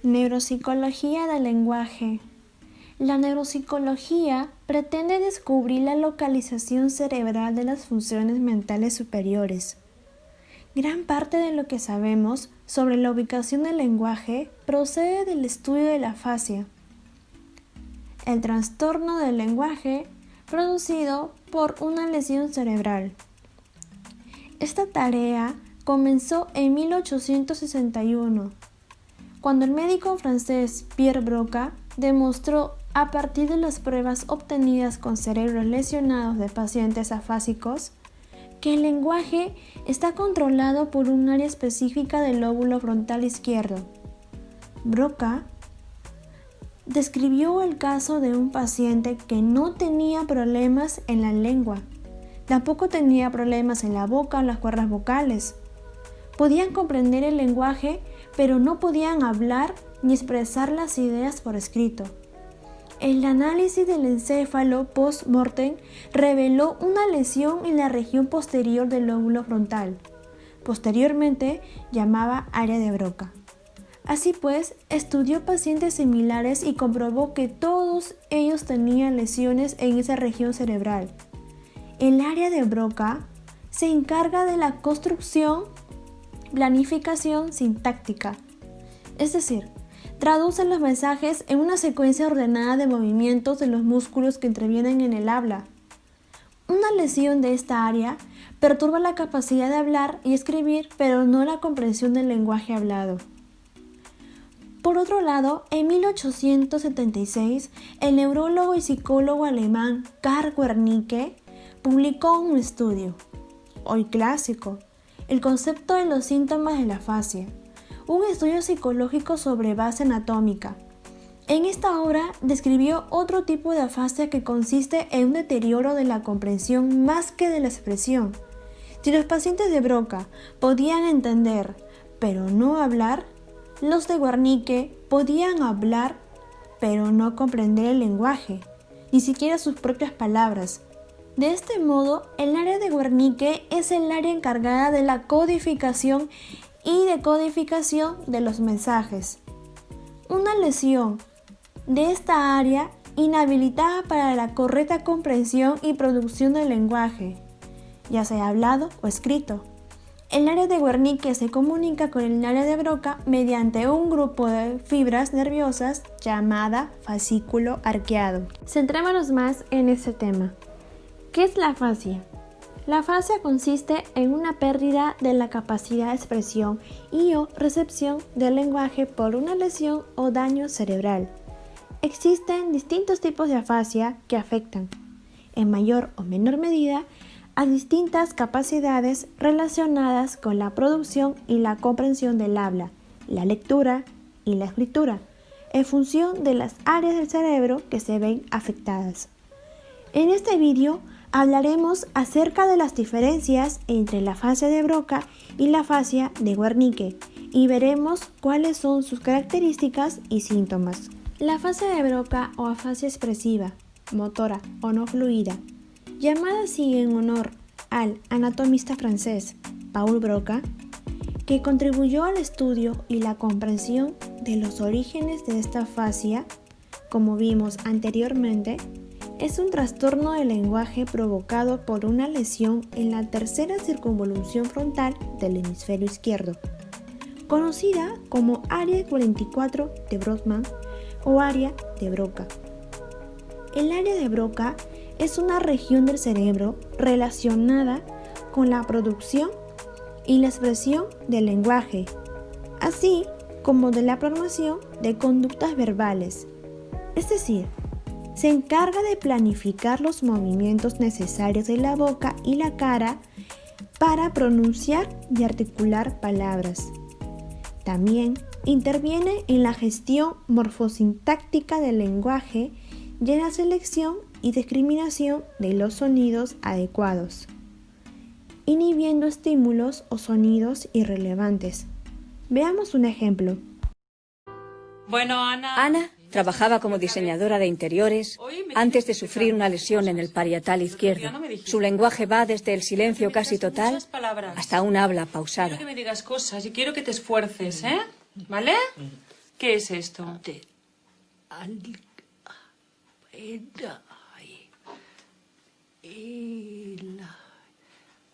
Neuropsicología del lenguaje. La neuropsicología pretende descubrir la localización cerebral de las funciones mentales superiores. Gran parte de lo que sabemos sobre la ubicación del lenguaje procede del estudio de la afasia, el trastorno del lenguaje producido por una lesión cerebral. Esta tarea comenzó en 1861, cuando el médico francés Pierre Broca demostró a partir de las pruebas obtenidas con cerebros lesionados de pacientes afásicos que el lenguaje está controlado por un área específica del lóbulo frontal izquierdo. Broca describió el caso de un paciente que no tenía problemas en la lengua, tampoco tenía problemas en la boca o las cuerdas vocales. Podían comprender el lenguaje, pero no podían hablar ni expresar las ideas por escrito. El análisis del encéfalo post-mortem reveló una lesión en la región posterior del lóbulo frontal, posteriormente llamada área de Broca. Así pues, estudió pacientes similares y comprobó que todos ellos tenían lesiones en esa región cerebral. El área de Broca se encarga de la construcción, planificación sintáctica, es decir, traduce los mensajes en una secuencia ordenada de movimientos de los músculos que intervienen en el habla. Una lesión de esta área perturba la capacidad de hablar y escribir, pero no la comprensión del lenguaje hablado. Por otro lado, en 1876, el neurólogo y psicólogo alemán Karl Wernicke publicó un estudio, hoy clásico, el concepto de los síntomas de la afasia, un estudio psicológico sobre base anatómica. En esta obra describió otro tipo de afasia que consiste en un deterioro de la comprensión más que de la expresión. Si los pacientes de Broca podían entender, pero no hablar, los de Wernicke podían hablar, pero no comprender el lenguaje, ni siquiera sus propias palabras. De este modo, el área de Wernicke es el área encargada de la codificación y decodificación de los mensajes. Una lesión de esta área inhabilitada para la correcta comprensión y producción del lenguaje, ya sea hablado o escrito. El área de Wernicke se comunica con el área de Broca mediante un grupo de fibras nerviosas llamada fascículo arqueado. Centrémonos más en este tema. ¿Qué es la afasia? La afasia consiste en una pérdida de la capacidad de expresión y o recepción del lenguaje por una lesión o daño cerebral. Existen distintos tipos de afasia que afectan, en mayor o menor medida, a distintas capacidades relacionadas con la producción y la comprensión del habla, la lectura y la escritura, en función de las áreas del cerebro que se ven afectadas. En este vídeo hablaremos acerca de las diferencias entre la afasia de Broca y la afasia de Wernicke y veremos cuáles son sus características y síntomas. La afasia de Broca o afasia expresiva, motora o no fluida, llamada así en honor al anatomista francés Paul Broca, que contribuyó al estudio y la comprensión de los orígenes de esta afasia, como vimos anteriormente, es un trastorno del lenguaje provocado por una lesión en la tercera circunvolución frontal del hemisferio izquierdo, conocida como área 44 de Brodmann o área de Broca. El área de Broca es una región del cerebro relacionada con la producción y la expresión del lenguaje, así como de la programación de conductas verbales, es decir, se encarga de planificar los movimientos necesarios de la boca y la cara para pronunciar y articular palabras. También interviene en la gestión morfosintáctica del lenguaje y en la selección y discriminación de los sonidos adecuados, inhibiendo estímulos o sonidos irrelevantes. Veamos un ejemplo. Bueno, Ana. Ana trabajaba como diseñadora de interiores antes de sufrir una lesión en el parietal izquierdo. Su lenguaje va desde el silencio casi total hasta un habla pausada. Quiero que me digas cosas y quiero que te esfuerces, ¿eh? ¿Vale? ¿Qué es esto?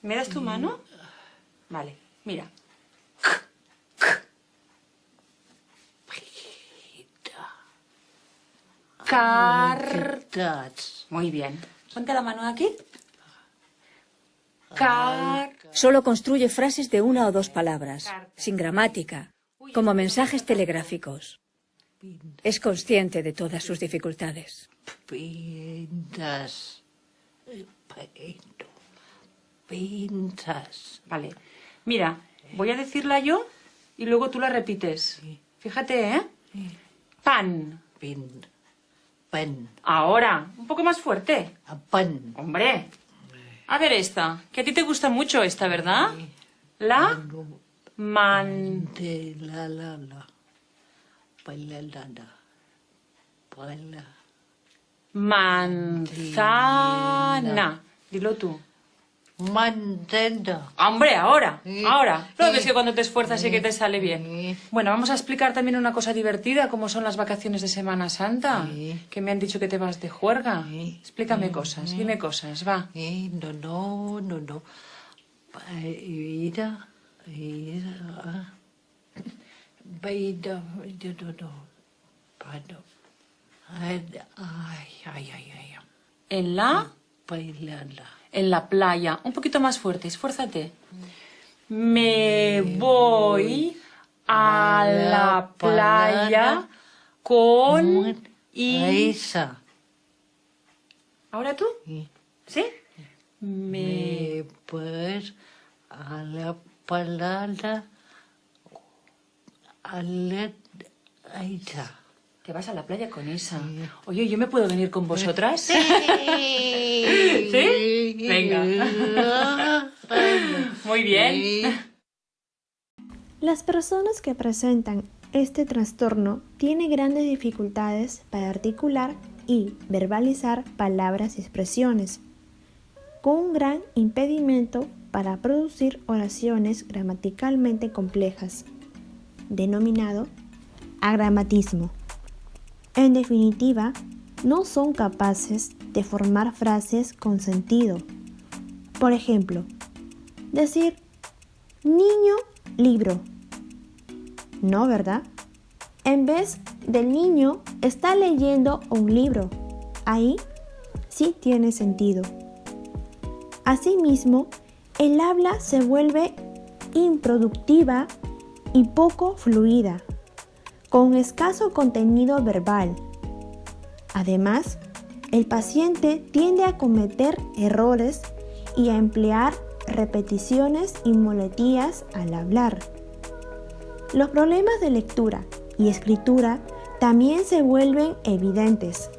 ¿Me das tu mano? Vale, mira. Cartas. Muy bien. Ponte la mano aquí. Solo construye frases de una o dos palabras, sin gramática, como mensajes telegráficos. Es consciente de todas sus dificultades. Pintas. Vale. Mira, voy a decirla yo y luego tú la repites. Fíjate, ¿eh? Pan. Pan. Ahora, un poco más fuerte. Pan. Hombre. A ver esta, que a ti te gusta mucho esta, ¿verdad? La manzana. Dilo tú. Manzana. Hombre, ahora. ¿No ves que cuando te esfuerzas sí que te sale bien? Bueno, vamos a explicar también una cosa divertida, como son las vacaciones de Semana Santa, que me han dicho que te vas de juerga. Explícame cosas, dime cosas, va. No. En la playa. Un poquito más fuerte, esfuérzate. Me voy a la playa con Isa. ¿Ahora tú? ¿Sí? Me pues a la palabra a la Isa. Te vas a la playa con Isa. Oye, ¿yo me puedo venir con vosotras? Sí. ¿Sí? Venga. Muy bien. Las personas que presentan este trastorno tienen grandes dificultades para articular y verbalizar palabras y expresiones, con un gran impedimento para producir oraciones gramaticalmente complejas, denominado agramatismo. En definitiva, no son capaces de formar frases con sentido. Por ejemplo, decir niño, libro. No, ¿verdad? En vez del niño está leyendo un libro. Ahí sí tiene sentido. Asimismo, el habla se vuelve improductiva y poco fluida, con escaso contenido verbal. Además, el paciente tiende a cometer errores y a emplear repeticiones y muletillas al hablar. Los problemas de lectura y escritura también se vuelven evidentes,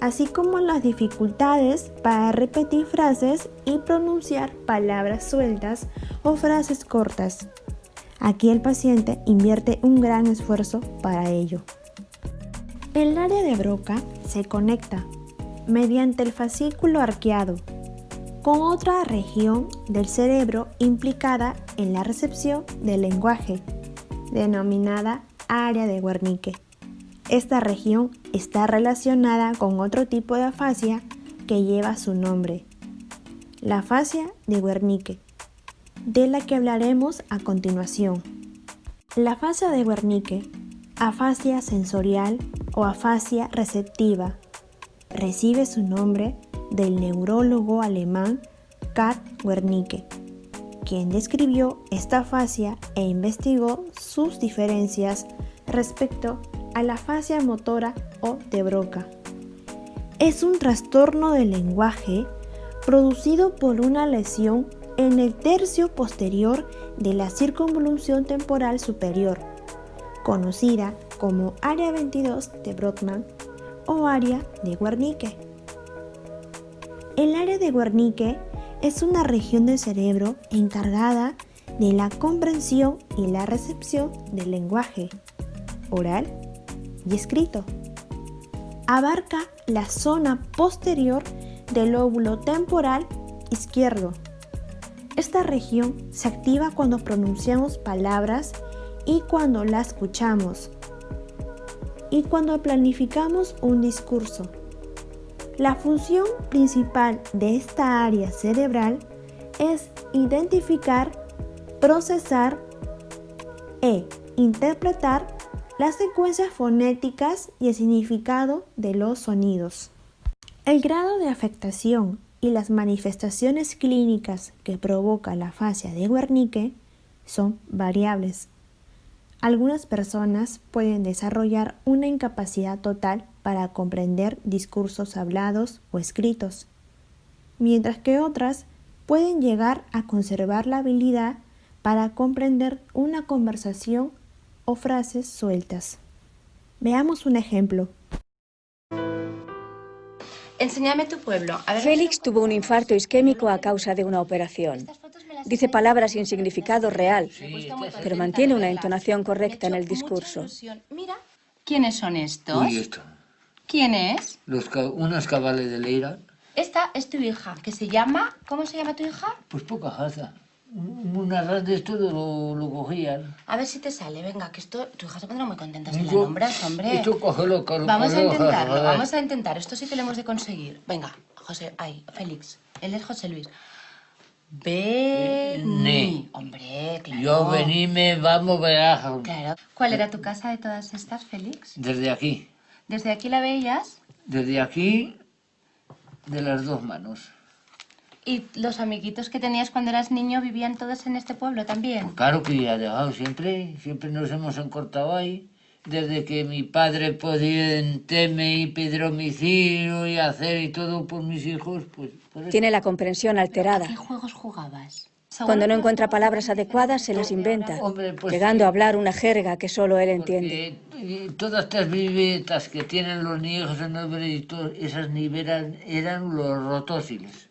así como las dificultades para repetir frases y pronunciar palabras sueltas o frases cortas. Aquí el paciente invierte un gran esfuerzo para ello. El área de Broca se conecta mediante el fascículo arqueado con otra región del cerebro implicada en la recepción del lenguaje, denominada área de Wernicke. Esta región está relacionada con otro tipo de afasia que lleva su nombre, la afasia de Wernicke, de la que hablaremos a continuación. La afasia de Wernicke, afasia sensorial o afasia receptiva, recibe su nombre del neurólogo alemán Karl Wernicke, quien describió esta afasia e investigó sus diferencias respecto a la afasia motora o de Broca. Es un trastorno del lenguaje producido por una lesión en el tercio posterior de la circunvolución temporal superior, conocida como área 22 de Brodmann o área de Wernicke. El área de Wernicke es una región del cerebro encargada de la comprensión y la recepción del lenguaje oral y escrito. Abarca la zona posterior del lóbulo temporal izquierdo. Esta región se activa cuando pronunciamos palabras y cuando la escuchamos. y cuando planificamos un discurso. La función principal de esta área cerebral es identificar, procesar e interpretar las secuencias fonéticas y el significado de los sonidos. El grado de afectación y las manifestaciones clínicas que provoca la afasia de Wernicke son variables. Algunas personas pueden desarrollar una incapacidad total para comprender discursos hablados o escritos, mientras que otras pueden llegar a conservar la habilidad para comprender una conversación o frases sueltas. Veamos un ejemplo. Enséñame tu pueblo. A ver, Félix tuvo un infarto isquémico a causa de una operación. Dice palabras sin significado real, pero mantiene una entonación correcta en el discurso. Mira, ¿quiénes son estos? Uy, esto. ¿Quién es? Unos cabales de Leira. Esta es tu hija, que se llama... ¿Cómo se llama tu hija? Pues poca jaza. Una ras de esto lo cogían. A ver si te sale, venga, que esto... Tu hija se pondrá muy contenta si la Esto- nombras, hombre. Esto cógelo, Vamos a intentarlo, vamos a intentar. Esto sí que lo hemos de conseguir. Venga, Félix. Él es José Luis. Vení. Hombre, claro. Yo veníme, vamos, verás. Claro. ¿Cuál era tu casa de todas estas, Félix? Desde aquí. ¿Desde aquí la veías? Desde aquí, de las dos manos. ¿Y los amiguitos que tenías cuando eras niño vivían todos en este pueblo también? Claro que ya he dejado siempre nos hemos encortado ahí. Desde que mi padre podía en teme y pedir domicilio y hacer y todo por mis hijos, pues... por eso. Tiene la comprensión ¿A alterada. qué juegos jugabas? Cuando no encuentra palabras adecuadas, se las inventa, Hombre, pues llegando a sí. hablar una jerga que solo él entiende. Porque todas estas vivetas que tienen los niños en el veredicto, esas nivelas eran los rotósiles.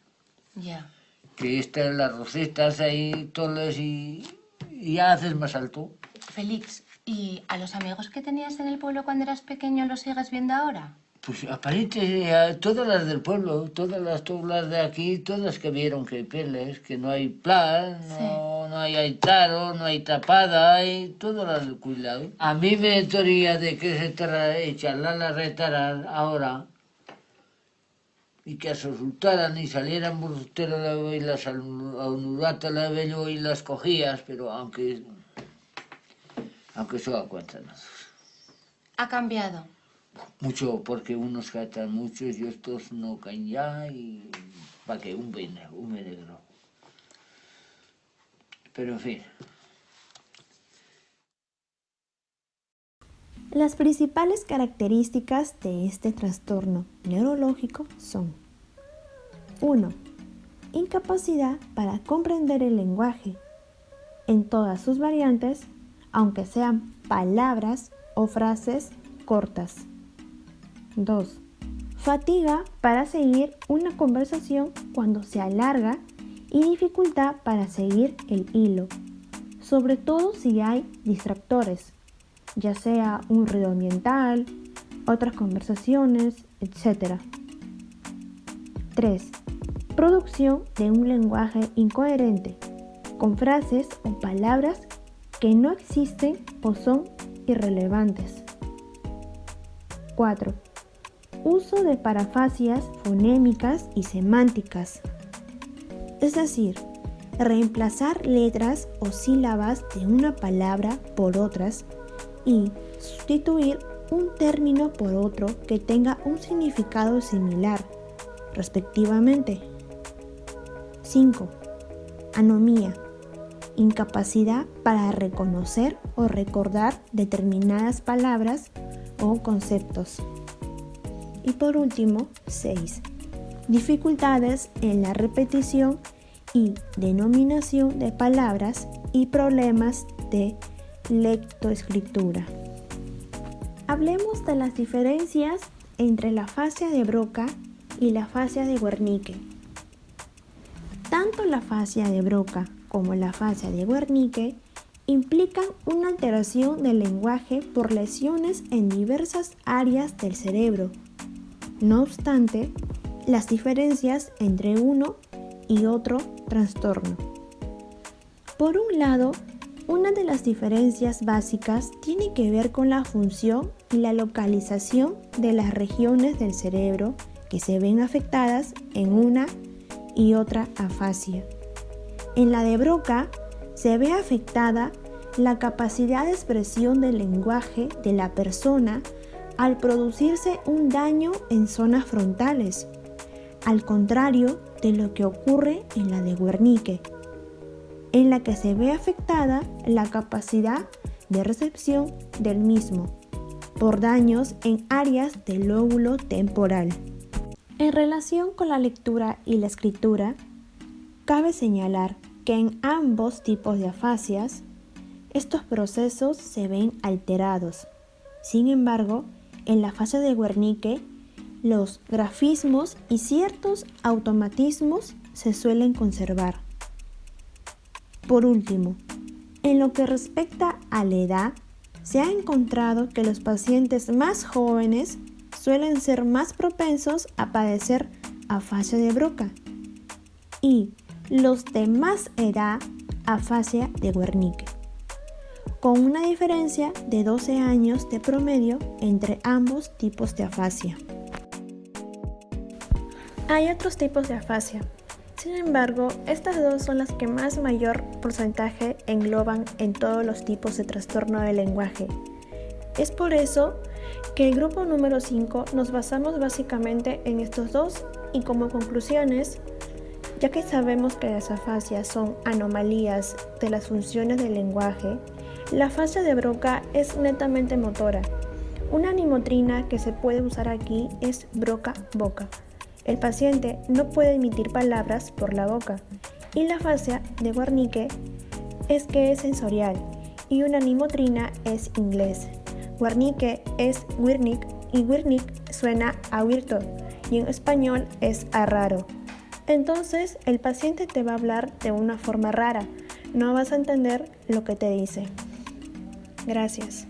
Ya. Que estas, las rosetas ahí, todas y ya haces más alto. Félix, ¿y a los amigos que tenías en el pueblo cuando eras pequeño los sigues viendo ahora? Pues aparente, todas las del pueblo, todas las toblas de aquí, todas que vieron que peles, que no hay plan, no hay aitaro, no hay tapada, hay todas las del cuidado. A mí me teoría de que se te echarla la retaran ahora y que se resultaran y salieran burtero y las aunurata la bello y las cogías, pero aunque se da cuenta, ¿no? Ha cambiado. Mucho, porque unos catan muchos y estos no caen ya y para que un negro. Pero en fin. Las principales características de este trastorno neurológico son: 1. Incapacidad para comprender el lenguaje en todas sus variantes, aunque sean palabras o frases cortas. 2. Fatiga para seguir una conversación cuando se alarga y dificultad para seguir el hilo, sobre todo si hay distractores, ya sea un ruido ambiental, otras conversaciones, etc. 3. Producción de un lenguaje incoherente, con frases o palabras que no existen o son irrelevantes. 4. Uso de parafasias fonémicas y semánticas, es decir, reemplazar letras o sílabas de una palabra por otras y sustituir un término por otro que tenga un significado similar, respectivamente. 5. Anomía, incapacidad para reconocer o recordar determinadas palabras o conceptos. Y por último, 6. Dificultades en la repetición y denominación de palabras y problemas de lectoescritura. Hablemos de las diferencias entre la afasia de Broca y la afasia de Wernicke. Tanto la afasia de Broca como la afasia de Wernicke implican una alteración del lenguaje por lesiones en diversas áreas del cerebro. No obstante, las diferencias entre uno y otro trastorno. Por un lado, Una de las diferencias básicas tiene que ver con la función y la localización de las regiones del cerebro que se ven afectadas en una y otra afasia. En la de Broca se ve afectada la capacidad de expresión del lenguaje de la persona al producirse un daño en zonas frontales, al contrario de lo que ocurre en la de Wernicke, en la que se ve afectada la capacidad de recepción del mismo por daños en áreas del lóbulo temporal. En relación con la lectura y la escritura, cabe señalar que en ambos tipos de afasias, estos procesos se ven alterados. Sin embargo, en la fase de Wernicke, los grafismos y ciertos automatismos se suelen conservar. Por último, en lo que respecta a la edad, se ha encontrado que los pacientes más jóvenes suelen ser más propensos a padecer afasia de Broca y los de más edad afasia de Wernicke, con una diferencia de 12 años de promedio entre ambos tipos de afasia. Hay otros tipos de afasia. Sin embargo, estas dos son las que más mayor porcentaje engloban en todos los tipos de trastorno del lenguaje. Es por eso que el grupo número 5 nos basamos básicamente en estos dos y como conclusiones, ya que sabemos que las afasias son anomalías de las funciones del lenguaje, la afasia de Broca es netamente motora. Una animotrina que se puede usar aquí es Broca-boca. El paciente no puede emitir palabras por la boca y la afasia de Wernicke es que es sensorial y una animotrina es inglés. Wernicke es Wirnik y Wirnik suena a Wirto y en español es a raro. Entonces el paciente te va a hablar de una forma rara, no vas a entender lo que te dice. Gracias.